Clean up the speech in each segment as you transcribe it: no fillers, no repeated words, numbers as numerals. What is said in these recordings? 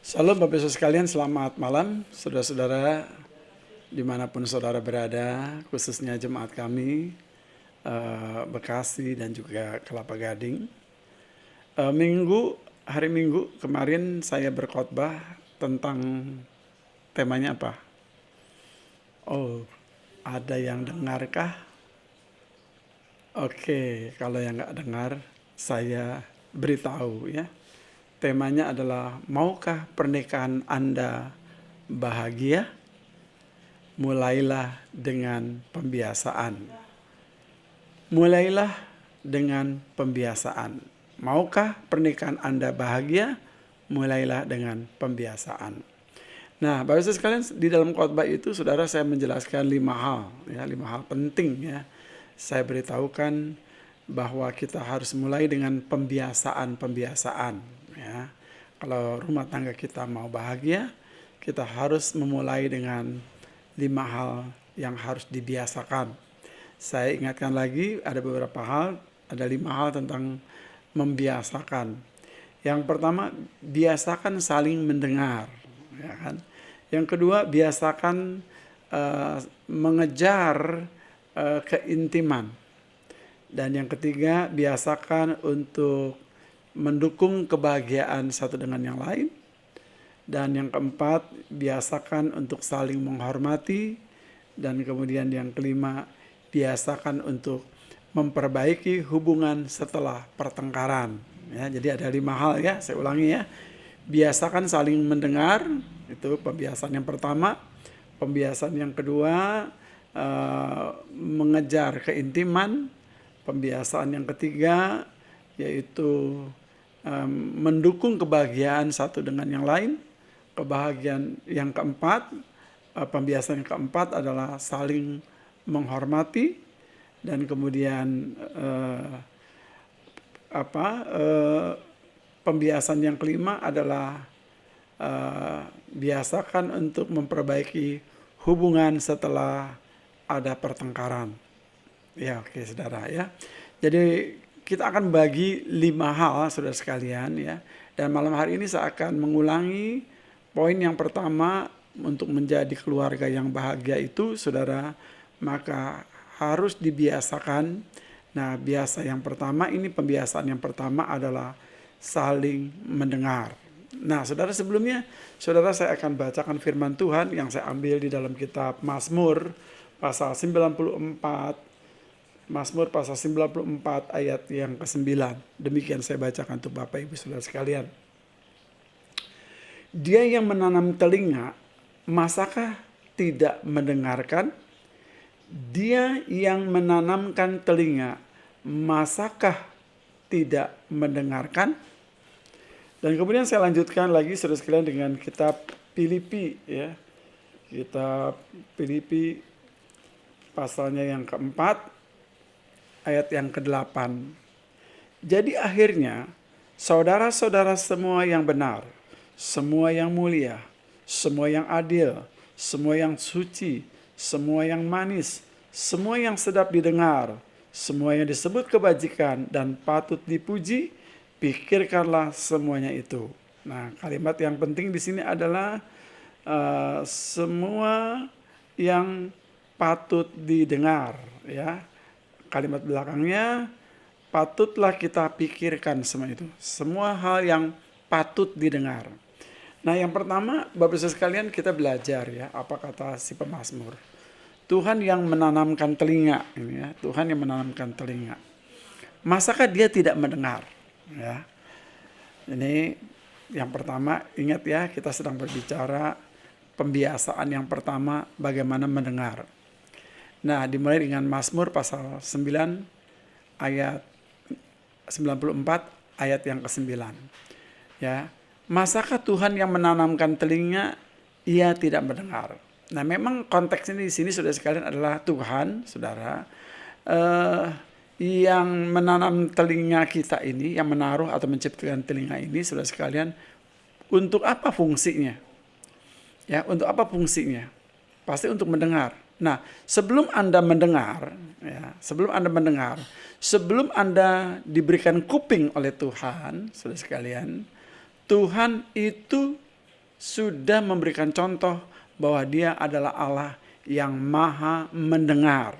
Shalom Bapak Ibu sekalian, selamat malam saudara-saudara dimanapun saudara berada, khususnya jemaat kami Bekasi dan juga Kelapa Gading. Hari Minggu kemarin saya berkhotbah tentang temanya apa? Oh, ada yang dengarkah? Oke, kalau yang nggak dengar saya beritahu ya. Temanya adalah, maukah pernikahan Anda bahagia? Mulailah dengan pembiasaan. Mulailah dengan pembiasaan. Maukah pernikahan Anda bahagia? Mulailah dengan pembiasaan. Nah, Bapak Ibu sekalian, di dalam khotbah itu saudara saya menjelaskan 5 hal, ya, 5 hal penting ya. Saya beritahukan bahwa kita harus mulai dengan pembiasaan. Ya, kalau rumah tangga kita mau bahagia, kita harus memulai dengan 5 hal yang harus dibiasakan. Saya ingatkan lagi, ada beberapa hal, ada 5 hal tentang membiasakan. Yang pertama, biasakan saling mendengar, ya kan? Yang kedua, biasakan mengejar keintiman. Dan yang ketiga, biasakan untuk mendukung kebahagiaan satu dengan yang lain. Dan yang keempat, biasakan untuk saling menghormati. Dan kemudian yang kelima, biasakan untuk memperbaiki hubungan setelah pertengkaran. Ya, jadi ada 5 hal ya, saya ulangi ya. Biasakan saling mendengar, itu pembiasaan yang pertama. Pembiasaan yang kedua, mengejar keintiman. Pembiasaan yang ketiga, yaitu mendukung kebahagiaan satu dengan yang lain. Kebahagiaan yang keempat, pembiasaan yang keempat adalah saling menghormati. Dan kemudian pembiasaan yang kelima adalah biasakan untuk memperbaiki hubungan setelah ada pertengkaran. Ya, oke saudara ya. Jadi kita akan bagi 5 hal saudara sekalian ya. Dan malam hari ini saya akan mengulangi poin yang pertama, untuk menjadi keluarga yang bahagia itu saudara, maka harus dibiasakan. Nah, pembiasaan yang pertama adalah saling mendengar. Nah, saudara, sebelumnya saudara saya akan bacakan firman Tuhan yang saya ambil di dalam kitab Mazmur pasal 94. Mazmur pasal 94 ayat yang ke-9. Demikian saya bacakan untuk Bapak Ibu Saudara sekalian. Dia yang menanam telinga, masakah tidak mendengarkan? Dia yang menanamkan telinga, masakah tidak mendengarkan? Dan kemudian saya lanjutkan lagi saudara sekalian dengan kitab Filipi ya. Kitab Filipi pasalnya yang keempat, ayat yang ke-8. Jadi akhirnya, saudara-saudara semua yang benar, semua yang mulia, semua yang adil, semua yang suci, semua yang manis, semua yang sedap didengar, semua yang disebut kebajikan dan patut dipuji, pikirkanlah semuanya itu. Nah, kalimat yang penting di sini adalah semua yang patut didengar ya. Kalimat belakangnya, patutlah kita pikirkan semua itu. Semua hal yang patut didengar. Nah, yang pertama, Bapak Ibu sekalian, kita belajar ya, apa kata si pemazmur. Tuhan yang menanamkan telinga, ini ya, Tuhan yang menanamkan telinga. Masakah dia tidak mendengar? Ya. Ini yang pertama, ingat ya, kita sedang berbicara pembiasaan yang pertama, bagaimana mendengar. Nah, dimulai dengan Mazmur pasal 9 ayat 94 ayat yang ke-9. Ya. Masakah Tuhan yang menanamkan telinga, ia tidak mendengar? Nah, memang konteks ini di sini saudara sekalian adalah Tuhan, saudara, yang menanam telinga kita ini, yang menaruh atau menciptakan telinga ini, saudara sekalian, untuk apa fungsinya? Ya, untuk apa fungsinya? Pasti untuk mendengar. Nah, sebelum Anda mendengar, sebelum Anda diberikan kuping oleh Tuhan, saudara sekalian, Tuhan itu sudah memberikan contoh bahwa dia adalah Allah yang maha mendengar.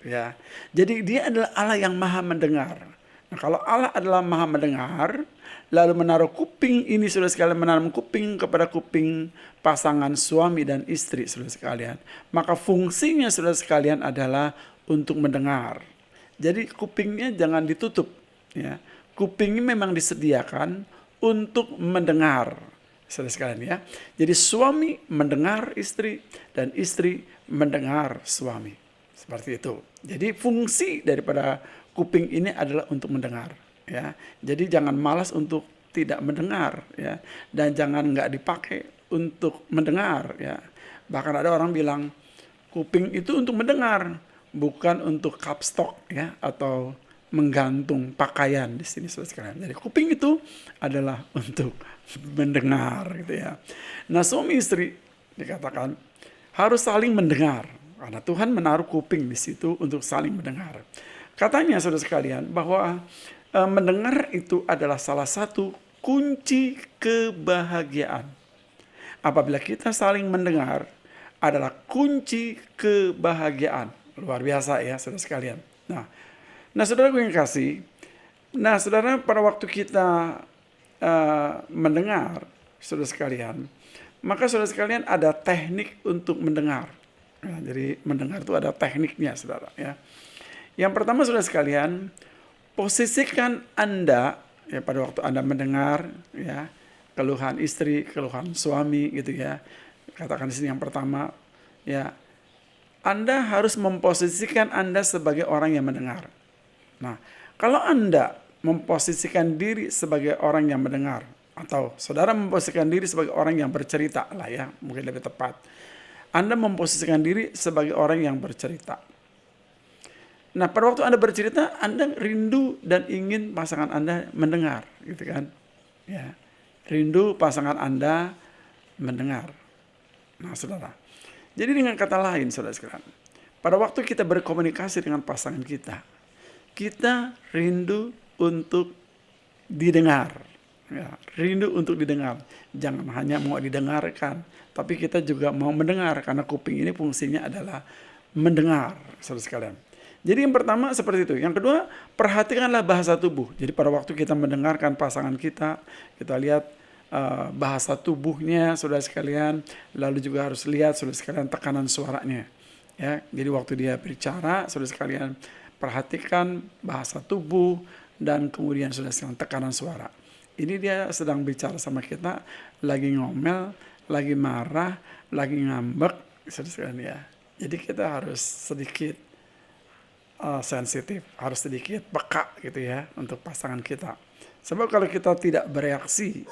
Ya, jadi dia adalah Allah yang maha mendengar. Nah, kalau Allah adalah maha mendengar, lalu menaruh kuping ini, saudara sekalian, menanam kuping kepada kuping pasangan suami dan istri, saudara sekalian, maka fungsinya, saudara sekalian, adalah untuk mendengar. Jadi kupingnya jangan ditutup, ya. Kupingnya memang disediakan untuk mendengar, saudara sekalian, ya. Jadi suami mendengar istri dan istri mendengar suami. Seperti itu. Jadi fungsi daripada kuping ini adalah untuk mendengar, ya. Jadi jangan malas untuk tidak mendengar, ya, dan jangan nggak dipakai untuk mendengar, ya. Bahkan ada orang bilang kuping itu untuk mendengar, bukan untuk kapstok, ya, atau menggantung pakaian di sini, saudara sekalian. Jadi kuping itu adalah untuk mendengar, gitu ya. Nah, suami istri dikatakan harus saling mendengar. Karena Tuhan menaruh kuping di situ untuk saling mendengar. Katanya, saudara sekalian, bahwa mendengar itu adalah salah satu kunci kebahagiaan. Apabila kita saling mendengar, adalah kunci kebahagiaan. Luar biasa, ya, saudara sekalian. Nah, saudaraku yang kasih, nah, saudara, pada waktu kita mendengar, saudara sekalian, maka saudara sekalian ada teknik untuk mendengar. Nah, jadi mendengar itu ada tekniknya, saudara, ya. Yang pertama, saudara sekalian, posisikan Anda, ya, pada waktu Anda mendengar, ya, keluhan istri, keluhan suami, gitu ya. Katakan di sini yang pertama, ya, Anda harus memposisikan Anda sebagai orang yang mendengar. Nah, kalau Anda memposisikan diri sebagai orang yang mendengar, atau saudara memposisikan diri sebagai orang yang bercerita lah, ya, mungkin lebih tepat. Anda memposisikan diri sebagai orang yang bercerita. Nah, pada waktu Anda bercerita, Anda rindu dan ingin pasangan Anda mendengar, gitu kan? Ya, rindu pasangan Anda mendengar. Nah, saudara. Jadi dengan kata lain, saudara sekalian, pada waktu kita berkomunikasi dengan pasangan kita, kita rindu untuk didengar. Ya, rindu untuk didengar. Jangan hanya mau didengarkan, tapi kita juga mau mendengar, karena kuping ini fungsinya adalah mendengar, saudara sekalian. Jadi yang pertama seperti itu. Yang kedua, perhatikanlah bahasa tubuh. Jadi pada waktu kita mendengarkan pasangan kita lihat bahasa tubuhnya, saudara sekalian. Lalu juga harus lihat, saudara sekalian, tekanan suaranya. Ya, jadi waktu dia berbicara, saudara sekalian, perhatikan bahasa tubuh dan kemudian, saudara sekalian, tekanan suara. Ini dia sedang bicara sama kita, lagi ngomel, lagi marah, lagi ngambek, saudara sekalian, ya. Jadi kita harus sedikit sensitif, harus sedikit peka, gitu ya, untuk pasangan kita. Sebab kalau kita tidak bereaksi,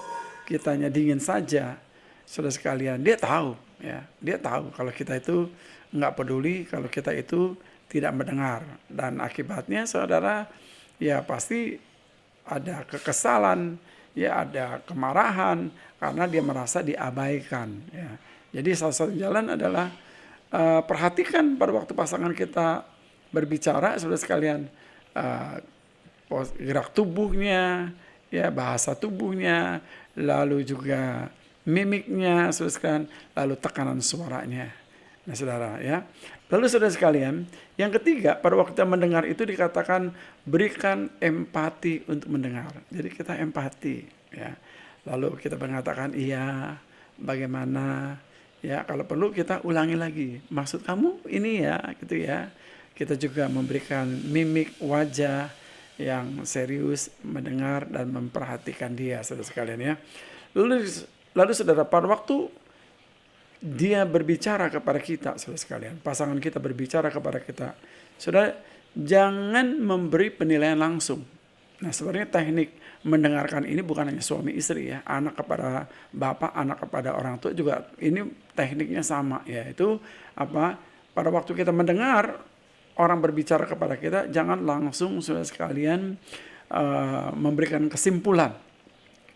kitanya dingin saja, saudara sekalian, dia tahu, ya, dia tahu kalau kita itu nggak peduli, kalau kita itu tidak mendengar, dan akibatnya, saudara, ya pasti ada kekesalan, ya ada kemarahan, karena dia merasa diabaikan, ya. Jadi salah satu jalan adalah perhatikan pada waktu pasangan kita berbicara, saudara sekalian, gerak tubuhnya, ya, bahasa tubuhnya, lalu juga mimiknya, saudara sekalian, lalu tekanan suaranya. Nah, saudara, ya. Lalu saudara sekalian, yang ketiga, pada waktu kita mendengar itu dikatakan berikan empati untuk mendengar. Jadi kita empati, ya. Lalu kita mengatakan iya, bagaimana, ya, kalau perlu kita ulangi lagi. Maksud kamu ini, ya, gitu, ya. Kita juga memberikan mimik wajah yang serius, mendengar dan memperhatikan dia, saudara sekalian, ya. Lalu saudara, pada waktu dia berbicara kepada kita, saudara sekalian, pasangan kita berbicara kepada kita, saudara, jangan memberi penilaian langsung. Nah, sebenarnya teknik mendengarkan ini bukan hanya suami istri, ya, anak kepada bapak, anak kepada orang tua juga ini tekniknya sama, yaitu apa? Pada waktu kita mendengar orang berbicara kepada kita, jangan langsung, saudara sekalian, memberikan kesimpulan,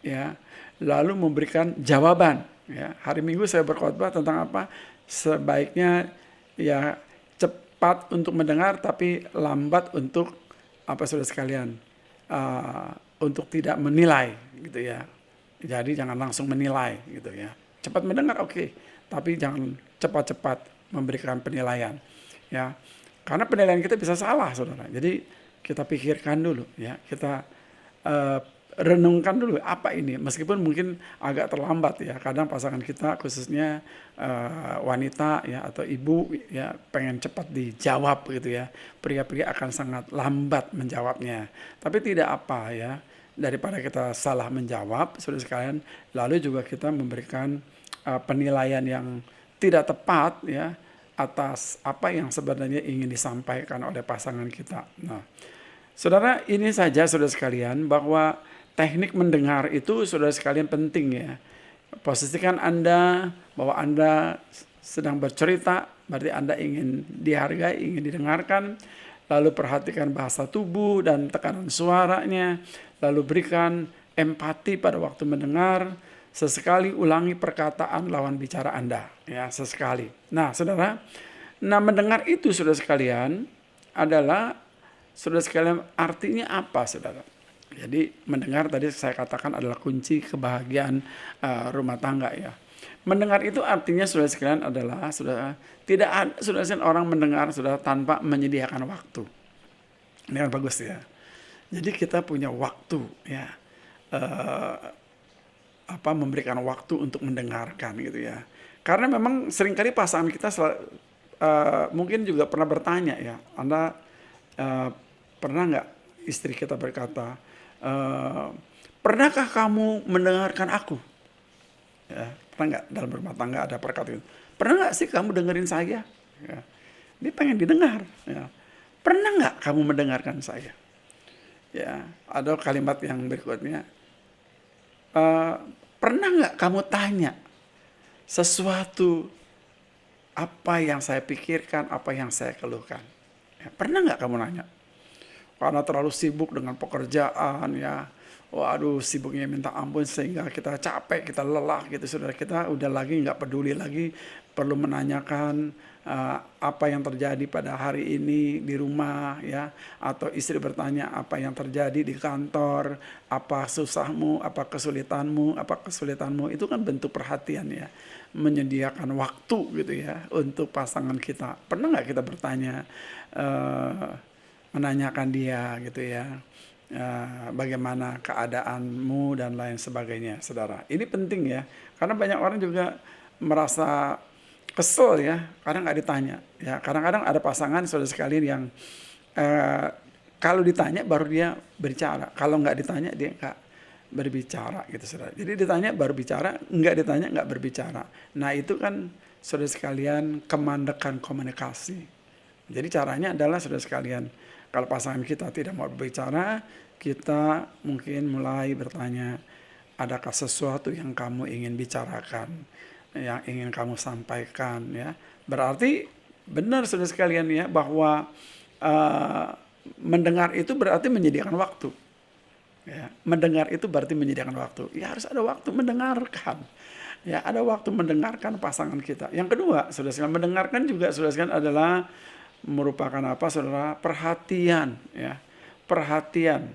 ya, lalu memberikan jawaban, ya. Hari Minggu saya berkhotbah tentang apa? Sebaiknya, ya, cepat untuk mendengar tapi lambat untuk apa, saudara sekalian, untuk tidak menilai, gitu ya. Jadi jangan langsung menilai, gitu ya. cepat mendengar oke, tapi jangan cepat-cepat memberikan penilaian, ya. Karena penilaian kita bisa salah, saudara. Jadi kita pikirkan dulu, ya. Kita eh, renungkan dulu apa ini. Meskipun mungkin agak terlambat, ya. Kadang pasangan kita, khususnya wanita, ya, atau ibu, ya, pengen cepat dijawab gitu, ya. Pria-pria akan sangat lambat menjawabnya. Tapi tidak apa, ya. Daripada kita salah menjawab, saudara sekalian, lalu juga kita memberikan penilaian yang tidak tepat, ya, atas apa yang sebenarnya ingin disampaikan oleh pasangan kita. Nah, saudara, ini saja saudara sekalian, bahwa teknik mendengar itu saudara sekalian penting, ya. Posisikan Anda bahwa Anda sedang bercerita, berarti Anda ingin dihargai, ingin didengarkan. Lalu perhatikan bahasa tubuh dan tekanan suaranya. Lalu berikan empati pada waktu mendengar. Sesekali ulangi perkataan lawan bicara Anda, ya, sesekali. Nah, saudara, mendengar itu saudara sekalian adalah, saudara sekalian, artinya apa, saudara? Jadi mendengar tadi saya katakan adalah kunci kebahagiaan rumah tangga, ya. Mendengar itu artinya saudara sekalian adalah, saudara, tidak ada saudara sekalian orang mendengar saudara tanpa menyediakan waktu. Ini kan bagus, ya. Jadi kita punya waktu, ya. Memberikan waktu untuk mendengarkan gitu, ya. Karena memang seringkali pasangan kita mungkin juga pernah bertanya, ya. Anda pernah nggak istri kita berkata, pernahkah kamu mendengarkan aku? Ya, pernah nggak dalam rumah tangga ada perkataan itu? Pernah nggak sih kamu dengerin saya? Ya. Dia pengen didengar. Ya. Pernah nggak kamu mendengarkan saya? Ya, ada kalimat yang berikutnya. Pernah nggak kamu tanya sesuatu apa yang saya pikirkan, apa yang saya keluhkan? Ya, pernah nggak kamu nanya? Karena terlalu sibuk dengan pekerjaan, ya. Waduh, sibuknya minta ampun sehingga kita capek, kita lelah gitu, saudara. Kita udah lagi nggak peduli lagi, perlu menanyakan apa yang terjadi pada hari ini di rumah, ya. Atau istri bertanya apa yang terjadi di kantor, apa susahmu, apa kesulitanmu, itu kan bentuk perhatian, ya. Menyediakan waktu gitu, ya, untuk pasangan kita. Pernah nggak kita bertanya, menanyakan dia gitu, ya, bagaimana keadaanmu dan lain sebagainya, saudara. Ini penting, ya, karena banyak orang juga merasa kesel, ya, karena nggak ditanya, ya. Kadang-kadang ada pasangan saudara sekalian yang kalau ditanya baru dia berbicara, kalau nggak ditanya dia nggak berbicara gitu, saudara. Jadi ditanya baru bicara, nggak ditanya nggak berbicara. Nah, itu kan saudara sekalian kemandekan komunikasi. Jadi caranya adalah saudara sekalian, kalau pasangan kita tidak mau berbicara, kita mungkin mulai bertanya, adakah sesuatu yang kamu ingin bicarakan, yang ingin kamu sampaikan, ya. Berarti benar saudara sekalian, ya, bahwa mendengar itu berarti menyediakan waktu. Ya, mendengar itu berarti menyediakan waktu. Ya, harus ada waktu mendengarkan. Ya, ada waktu mendengarkan pasangan kita. Yang kedua, saudara sekalian, mendengarkan juga saudara sekalian adalah merupakan apa, saudara? Perhatian, ya. Perhatian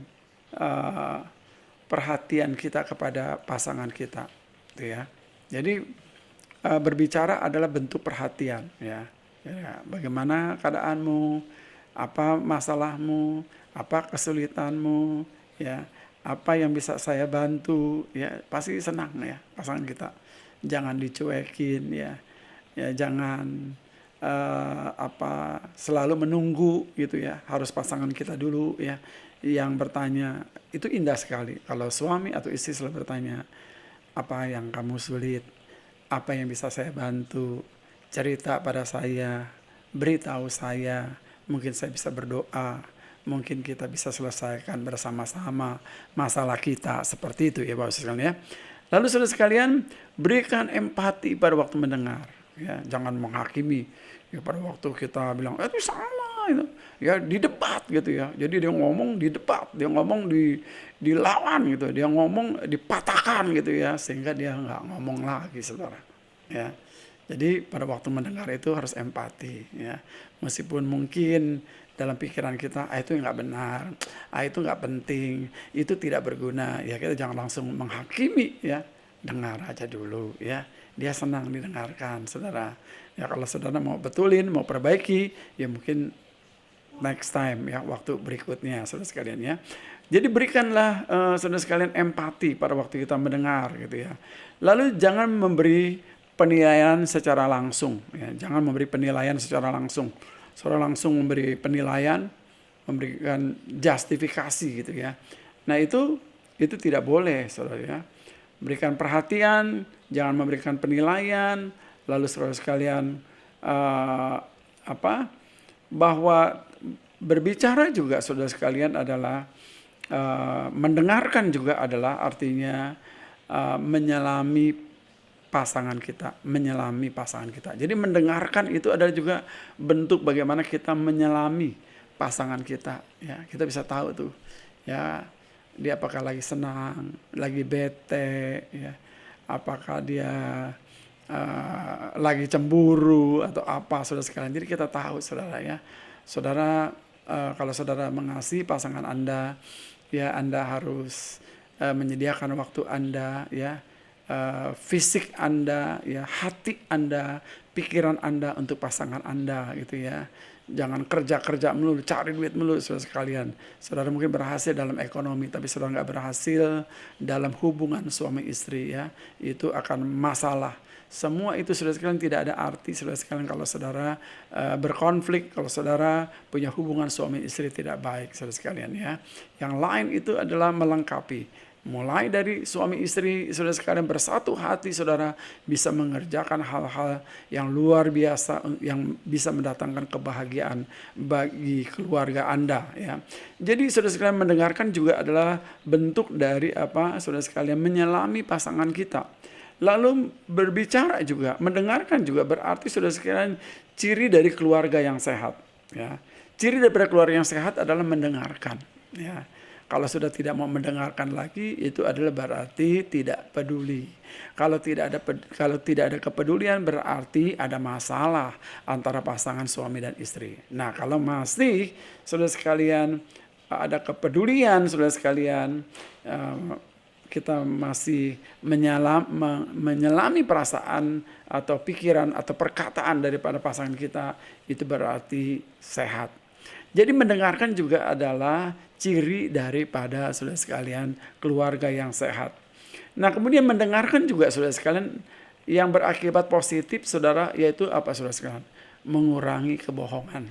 kita kepada pasangan kita, gitu, ya. Jadi berbicara adalah bentuk perhatian, ya. Ya, bagaimana keadaanmu, apa masalahmu, apa kesulitanmu, ya, apa yang bisa saya bantu, ya, pasti senang, ya, pasangan kita. Jangan dicuekin, ya, ya, jangan selalu menunggu gitu, ya. Harus pasangan kita dulu, ya, yang bertanya. Itu indah sekali kalau suami atau istri selalu bertanya, apa yang kamu sulit, apa yang bisa saya bantu, cerita pada saya, beritahu saya, mungkin saya bisa berdoa, mungkin kita bisa selesaikan bersama-sama masalah kita, seperti itu, ya, Bapak sekalian, ya. Lalu saudara sekalian, berikan empati pada waktu mendengar, ya. Jangan menghakimi, ya, pada waktu kita bilang itu salah itu, ya, di debat gitu, ya. Jadi dia ngomong di debat, dia ngomong dilawan gitu, dia ngomong dipatahkan gitu, ya, sehingga dia nggak ngomong lagi, saudara, ya. Jadi pada waktu mendengar itu harus empati, ya. Meskipun mungkin dalam pikiran kita, itu nggak benar, itu nggak penting, itu tidak berguna, ya, kita jangan langsung menghakimi, ya. Dengar aja dulu, ya. dia senang didengarkan, saudara. Ya kalau saudara mau betulin, mau perbaiki, ya mungkin next time ya, waktu berikutnya, saudara sekalian ya. Jadi berikanlah saudara sekalian empati pada waktu kita mendengar gitu ya. Lalu jangan memberi penilaian secara langsung ya, jangan memberi penilaian secara langsung. Saudara langsung memberi penilaian, memberikan justifikasi gitu ya. Nah, itu tidak boleh, saudara ya. Berikan perhatian, jangan memberikan penilaian. Lalu saudara sekalian bahwa berbicara juga saudara sekalian adalah mendengarkan juga adalah artinya menyelami pasangan kita, menyelami pasangan kita. Jadi mendengarkan itu adalah juga bentuk bagaimana kita menyelami pasangan kita. Ya, kita bisa tahu tuh, ya dia apakah lagi senang, lagi bete, ya, apakah dia lagi cemburu atau apa, saudara sekalian. Jadi kita tahu, saudara ya. Saudara kalau saudara mengasihi pasangan Anda, ya Anda harus menyediakan waktu Anda, ya fisik Anda, ya hati Anda, pikiran Anda untuk pasangan Anda gitu ya. Jangan kerja melulu, cari duit melulu, saudara sekalian. Saudara mungkin berhasil dalam ekonomi, tapi saudara nggak berhasil dalam hubungan suami istri ya, itu akan masalah. Semua itu saudara sekalian tidak ada arti, saudara sekalian, kalau saudara berkonflik, kalau saudara punya hubungan suami istri tidak baik, saudara sekalian ya. Yang lain itu adalah melengkapi. Mulai dari suami istri, saudara sekalian bersatu hati, saudara bisa mengerjakan hal-hal yang luar biasa yang bisa mendatangkan kebahagiaan bagi keluarga Anda ya. Jadi saudara sekalian mendengarkan juga adalah bentuk dari saudara sekalian menyelami pasangan kita. Lalu berbicara juga, mendengarkan juga berarti saudara sekalian ciri dari keluarga yang sehat ya. Ciri daripada keluarga yang sehat adalah mendengarkan ya. Kalau sudah tidak mau mendengarkan lagi, itu adalah berarti tidak peduli. Kalau tidak ada kepedulian, berarti ada masalah antara pasangan suami dan istri. Nah, kalau masih saudara sekalian ada kepedulian, saudara sekalian kita masih menyelami perasaan atau pikiran atau perkataan daripada pasangan kita, itu berarti sehat. Jadi mendengarkan juga adalah ciri daripada saudara sekalian keluarga yang sehat. Nah, kemudian mendengarkan juga saudara sekalian yang berakibat positif, saudara, yaitu apa saudara sekalian? Mengurangi kebohongan.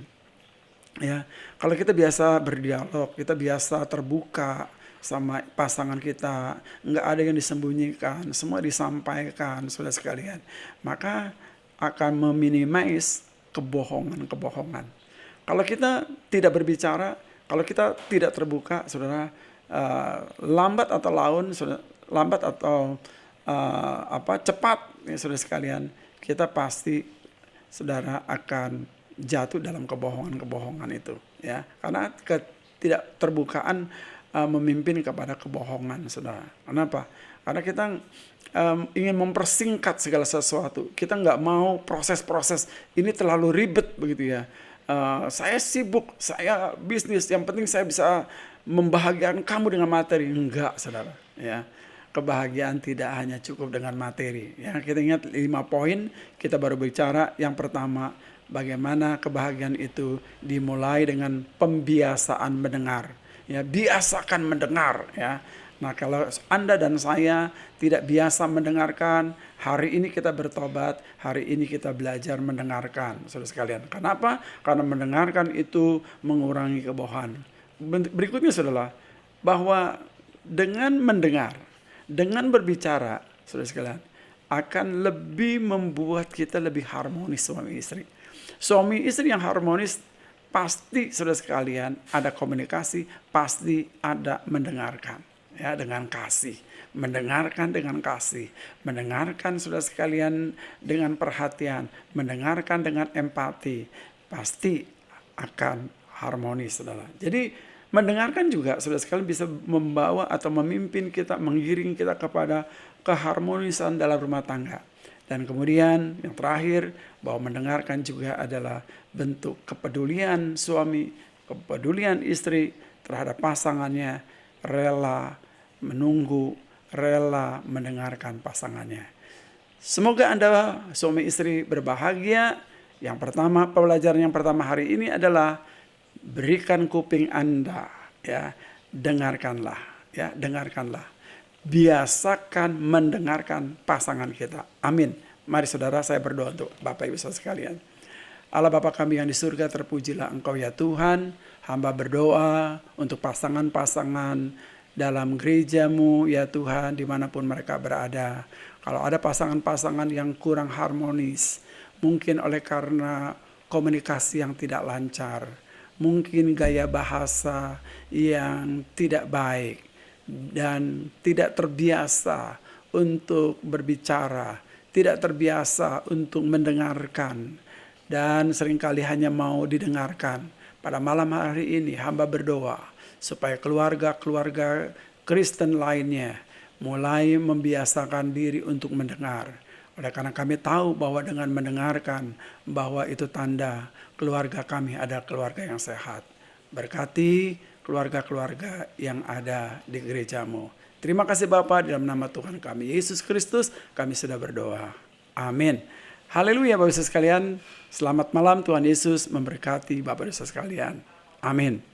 Ya, kalau kita biasa berdialog, kita biasa terbuka sama pasangan kita, nggak ada yang disembunyikan, semua disampaikan, saudara sekalian, maka akan meminimais kebohongan-kebohongan. Kalau kita tidak berbicara, kalau kita tidak terbuka, saudara, lambat atau laun, saudara, lambat atau cepat, ya, saudara sekalian, kita pasti, saudara, akan jatuh dalam kebohongan-kebohongan itu, ya, karena ketidakterbukaan memimpin kepada kebohongan, saudara. Kenapa? Karena kita ingin mempersingkat segala sesuatu. Kita nggak mau proses-proses ini terlalu ribet begitu ya. Saya sibuk, saya bisnis, yang penting saya bisa membahagiakan kamu dengan materi. Enggak, saudara. Ya, kebahagiaan tidak hanya cukup dengan materi. Ya, kita ingat 5 poin kita baru bicara. Yang pertama, bagaimana kebahagiaan itu dimulai dengan pembiasaan mendengar. Ya, biasakan mendengar. Ya. Nah, kalau Anda dan saya tidak biasa mendengarkan, hari ini kita bertobat, hari ini kita belajar mendengarkan, saudara sekalian. Kenapa? Karena mendengarkan itu mengurangi kebohongan. Berikutnya, saudara, bahwa dengan mendengar, dengan berbicara, saudara sekalian, akan lebih membuat kita lebih harmonis suami istri. Suami istri yang harmonis pasti, saudara sekalian, ada komunikasi, pasti ada mendengarkan. Ya, dengan kasih, mendengarkan dengan kasih, mendengarkan saudara sekalian dengan perhatian, mendengarkan dengan empati, pasti akan harmonis, saudara. Jadi mendengarkan juga saudara sekalian bisa membawa atau memimpin kita, mengiring kita kepada keharmonisan dalam rumah tangga. Dan kemudian yang terakhir, bahwa mendengarkan juga adalah bentuk kepedulian suami, kepedulian istri terhadap pasangannya, rela menunggu, rela mendengarkan pasangannya. Semoga Anda suami istri berbahagia. Yang pertama, pelajaran yang pertama hari ini adalah berikan kuping Anda, ya, dengarkanlah, ya, dengarkanlah. Biasakan mendengarkan pasangan kita. Amin. Mari saudara, saya berdoa untuk Bapak Ibu saudara sekalian. Allah Bapa kami yang di surga, terpujilah Engkau ya Tuhan. Hamba berdoa untuk pasangan-pasangan dalam gerejamu ya Tuhan, dimanapun mereka berada. Kalau ada pasangan-pasangan yang kurang harmonis, mungkin oleh karena komunikasi yang tidak lancar, mungkin gaya bahasa yang tidak baik, dan tidak terbiasa untuk berbicara, tidak terbiasa untuk mendengarkan, dan seringkali hanya mau didengarkan. Pada malam hari ini hamba berdoa supaya keluarga-keluarga Kristen lainnya mulai membiasakan diri untuk mendengar. Oleh karena kami tahu bahwa dengan mendengarkan, bahwa itu tanda keluarga kami ada keluarga yang sehat. Berkati keluarga-keluarga yang ada di gerejamu. Terima kasih Bapa, dalam nama Tuhan kami Yesus Kristus kami sudah berdoa. Amin. Haleluya Bapak Ibu sekalian. Selamat malam, Tuhan Yesus memberkati Bapak Ibu sekalian. Amin.